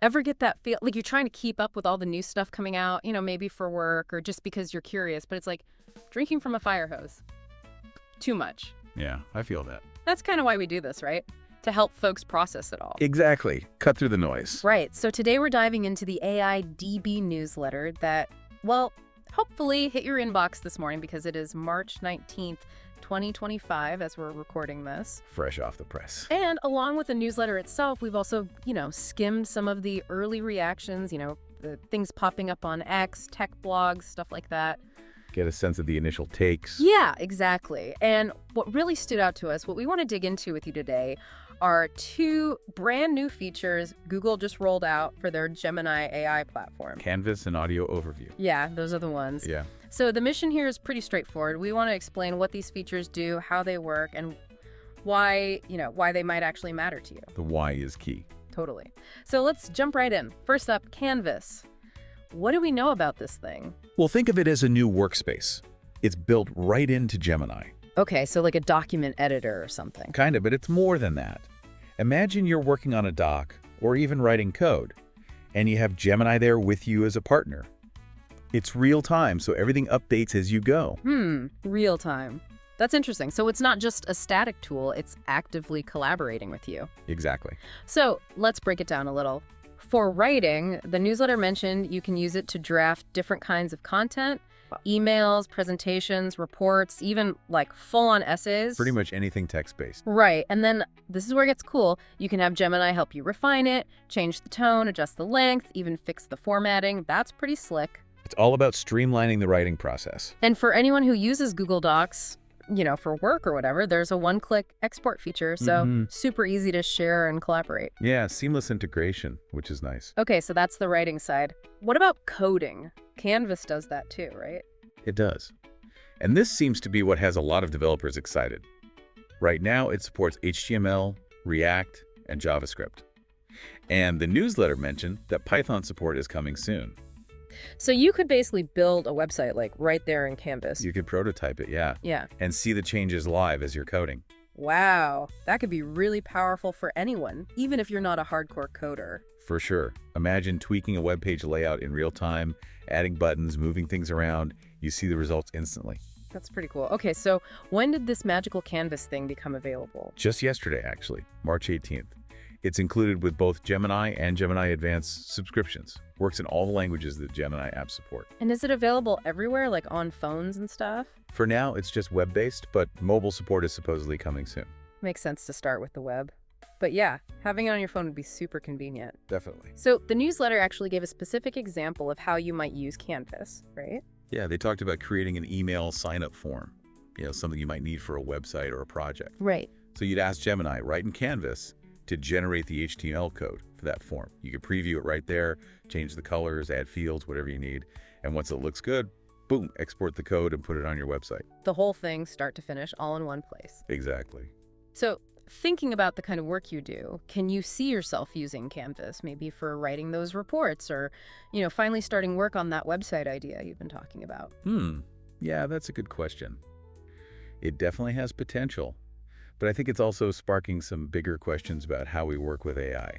Ever get that feel like you're trying to keep up with all the new stuff coming out, maybe for work or just because you're curious, but it's like drinking from a fire hose. Too much. Yeah, I feel that. That's kind of why we do this, right? To help folks process it all. Exactly. Cut through the noise. Right. So today we're diving into the AI DB newsletter that, well, hopefully hit your inbox this morning because it is March 19th, 2025 as we're recording this. Fresh off the press. And along with the newsletter itself, we've also, skimmed some of the early reactions, the things popping up on X, tech blogs, stuff like that. Get a sense of the initial takes. Yeah, exactly. And what really stood out to us, what we want to dig into with you today, are 2 brand new features Google just rolled out for their Gemini AI platform. Canvas and audio overview. Yeah, those are the ones. Yeah. So the mission here is pretty straightforward. We want to explain what these features do, how they work, and why they might actually matter to you. The why is key. Totally. So let's jump right in. First up, Canvas. What do we know about this thing? Well, think of it as a new workspace. It's built right into Gemini. Okay, so like a document editor or something. Kind of, but it's more than that. Imagine you're working on a doc or even writing code, and you have Gemini there with you as a partner. It's real time, so everything updates as you go. Real time. That's interesting. So it's not just a static tool, it's actively collaborating with you. Exactly. So let's break it down a little. For writing, the newsletter mentioned you can use it to draft different kinds of content, emails, presentations, reports, even like full-on essays. Pretty much anything text-based. Right. And then this is where it gets cool. You can have Gemini help you refine it, change the tone, adjust the length, even fix the formatting. That's pretty slick. It's all about streamlining the writing process. And for anyone who uses Google Docs, for work or whatever, there's a one-click export feature, so super easy to share and collaborate. Yeah, seamless integration, which is nice. Okay, so that's the writing side. What about coding? Canvas does that too, right? It does. And this seems to be what has a lot of developers excited. Right now, it supports HTML, React, and JavaScript. And the newsletter mentioned that Python support is coming soon. So you could basically build a website like right there in Canvas. You could prototype it, yeah. Yeah. And see the changes live as you're coding. Wow, that could be really powerful for anyone, even if you're not a hardcore coder. For sure. Imagine tweaking a web page layout in real time, adding buttons, moving things around. You see the results instantly. That's pretty cool. Okay, so when did this magical Canvas thing become available? Just yesterday, actually, March 18th. It's included with both Gemini and Gemini Advanced subscriptions. Works in all the languages that Gemini apps support. And is it available everywhere, like on phones and stuff? For now, it's just web-based, but mobile support is supposedly coming soon. Makes sense to start with the web. But yeah, having it on your phone would be super convenient. Definitely. So the newsletter actually gave a specific example of how you might use Canvas, right? Yeah, they talked about creating an email sign-up form. Something you might need for a website or a project. Right. So you'd ask Gemini, right in Canvas, to generate the HTML code for that form. You could preview it right there, change the colors, add fields, whatever you need. And once it looks good, boom, export the code and put it on your website. The whole thing, start to finish, all in one place. Exactly. So thinking about the kind of work you do, can you see yourself using Canvas, maybe for writing those reports or, finally starting work on that website idea you've been talking about? Yeah, that's a good question. It definitely has potential. But I think it's also sparking some bigger questions about how we work with AI,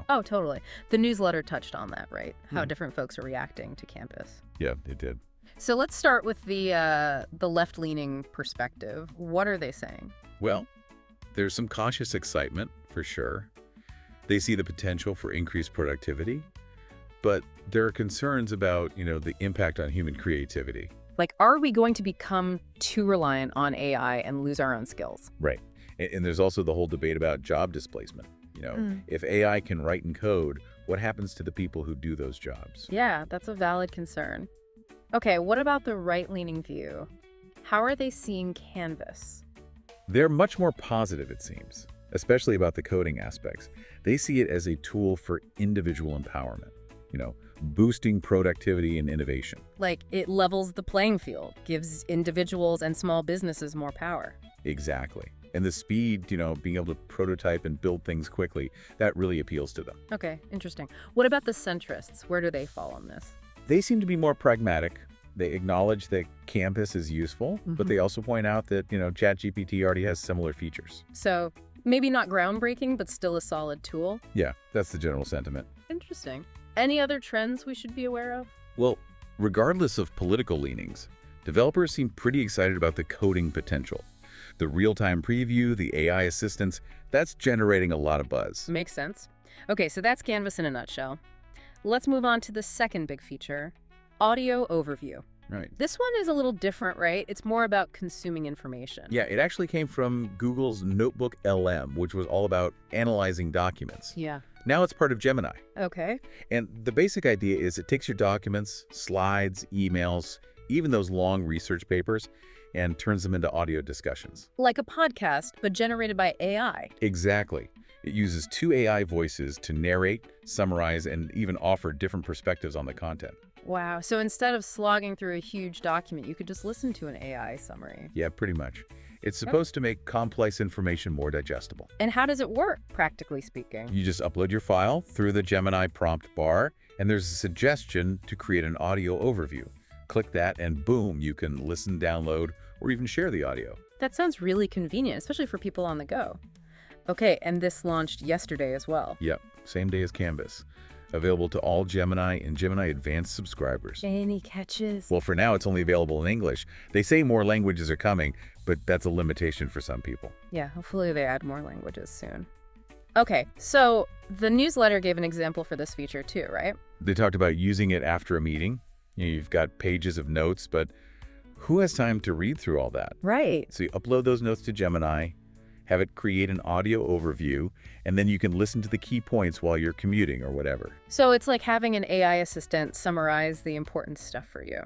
Oh, totally. The newsletter touched on that, right? How different folks are reacting to Canvas. Yeah, it did. So let's start with the left-leaning perspective. What are they saying? Well, there's some cautious excitement, for sure. They see the potential for increased productivity, but there are concerns about, the impact on human creativity. Like, are we going to become too reliant on AI and lose our own skills? Right. And there's also the whole debate about job displacement. If AI can write and code, what happens to the people who do those jobs? Yeah, that's a valid concern. Okay, what about the right-leaning view? How are they seeing Canvas? They're much more positive, it seems, especially about the coding aspects. They see it as a tool for individual empowerment, boosting productivity and innovation. Like, it levels the playing field, gives individuals and small businesses more power. Exactly. And the speed, being able to prototype and build things quickly, that really appeals to them. Okay, interesting. What about the centrists? Where do they fall on this? They seem to be more pragmatic. They acknowledge that Canvas is useful, but they also point out that, ChatGPT already has similar features. So maybe not groundbreaking, but still a solid tool? Yeah, that's the general sentiment. Interesting. Any other trends we should be aware of? Well, regardless of political leanings, developers seem pretty excited about the coding potential. The real-time preview, the AI assistance, that's generating a lot of buzz. Makes sense. Okay, so that's Canvas in a nutshell. Let's move on to the second big feature, audio overview. Right. This one is a little different, right? It's more about consuming information. Yeah, it actually came from Google's Notebook LM, which was all about analyzing documents. Yeah. Now it's part of Gemini. Okay. And the basic idea is it takes your documents, slides, emails, even those long research papers, and turns them into audio discussions. Like a podcast, but generated by AI. Exactly. It uses 2 AI voices to narrate, summarize, and even offer different perspectives on the content. Wow. So instead of slogging through a huge document, you could just listen to an AI summary. Yeah, pretty much. It's supposed to make complex information more digestible. And how does it work, practically speaking? You just upload your file through the Gemini prompt bar, and there's a suggestion to create an audio overview. Click that, and boom, you can listen, download, or even share the audio. That sounds really convenient, especially for people on the go. Okay, and this launched yesterday as well. Yep, same day as Canvas. Available to all Gemini and Gemini Advanced subscribers. Any catches? Well, for now, it's only available in English. They say more languages are coming, but that's a limitation for some people. Yeah, hopefully they add more languages soon. Okay, so the newsletter gave an example for this feature too, right? They talked about using it after a meeting. You've got pages of notes, but who has time to read through all that? Right. So you upload those notes to Gemini, have it create an audio overview, and then you can listen to the key points while you're commuting or whatever. So it's like having an AI assistant summarize the important stuff for you.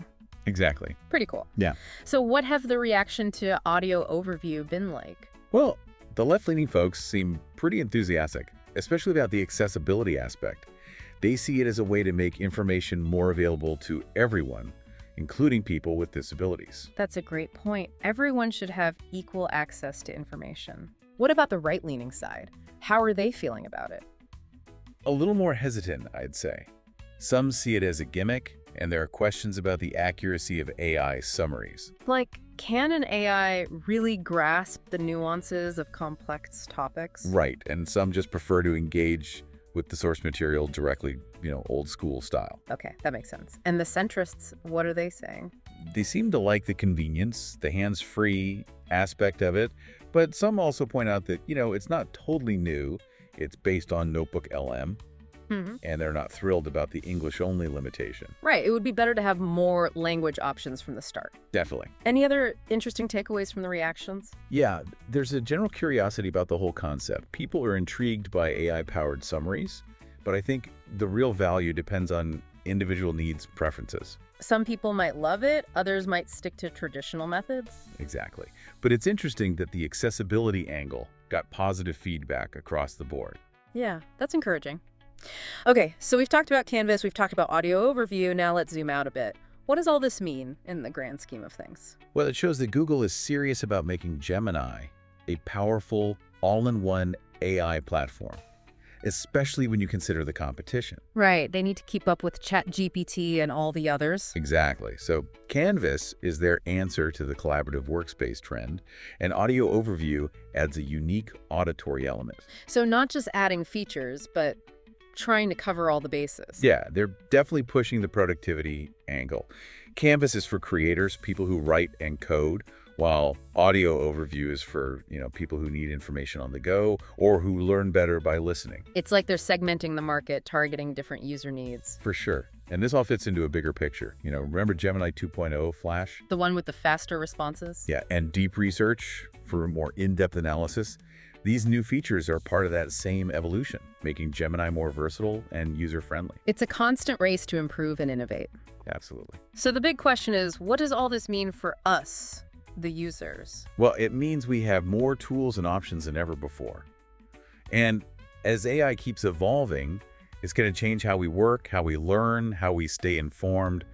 Exactly. Pretty cool. Yeah. So what have the reaction to audio overview been like? Well, the left-leaning folks seem pretty enthusiastic, especially about the accessibility aspect. They see it as a way to make information more available to everyone, including people with disabilities. That's a great point. Everyone should have equal access to information. What about the right-leaning side? How are they feeling about it? A little more hesitant, I'd say. Some see it as a gimmick, and there are questions about the accuracy of AI summaries. Like, can an AI really grasp the nuances of complex topics? Right, and some just prefer to engage with the source material directly, old school style. Okay, that makes sense. And the centrists, what are they saying? They seem to like the convenience, the hands-free aspect of it, but some also point out that, it's not totally new. It's based on Notebook LM, and they're not thrilled about the English-only limitation. Right, it would be better to have more language options from the start. Definitely. Any other interesting takeaways from the reactions? Yeah, there's a general curiosity about the whole concept. People are intrigued by AI-powered summaries, but I think the real value depends on individual needs and preferences. Some people might love it, others might stick to traditional methods. Exactly. But it's interesting that the accessibility angle got positive feedback across the board. Yeah, that's encouraging. Okay, so we've talked about Canvas, we've talked about audio overview, now let's zoom out a bit. What does all this mean in the grand scheme of things? Well, it shows that Google is serious about making Gemini a powerful, all-in-one AI platform, especially when you consider the competition. Right, they need to keep up with ChatGPT and all the others. Exactly. So Canvas is their answer to the collaborative workspace trend, and Audio Overview adds a unique auditory element. So not just adding features, but trying to cover all the bases. Yeah, they're definitely pushing the productivity angle. Canvas is for creators, people who write and code, while Audio Overview is for, people who need information on the go or who learn better by listening. It's like they're segmenting the market, targeting different user needs. For sure. And this all fits into a bigger picture. Remember Gemini 2.0 Flash? The one with the faster responses? Yeah, and deep research for more in-depth analysis. These new features are part of that same evolution, making Gemini more versatile and user-friendly. It's a constant race to improve and innovate. Absolutely. So the big question is, what does all this mean for us, the users? Well, it means we have more tools and options than ever before. And as AI keeps evolving, it's going to change how we work, how we learn, how we stay informed.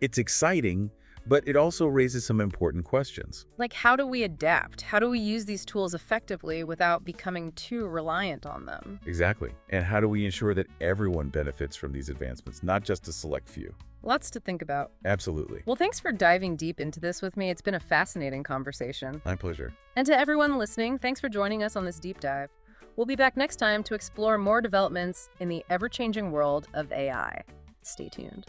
It's exciting, but it also raises some important questions. Like, how do we adapt? How do we use these tools effectively without becoming too reliant on them? Exactly. And how do we ensure that everyone benefits from these advancements, not just a select few? Lots to think about. Absolutely. Well, thanks for diving deep into this with me. It's been a fascinating conversation. My pleasure. And to everyone listening, thanks for joining us on this deep dive. We'll be back next time to explore more developments in the ever-changing world of AI. Stay tuned.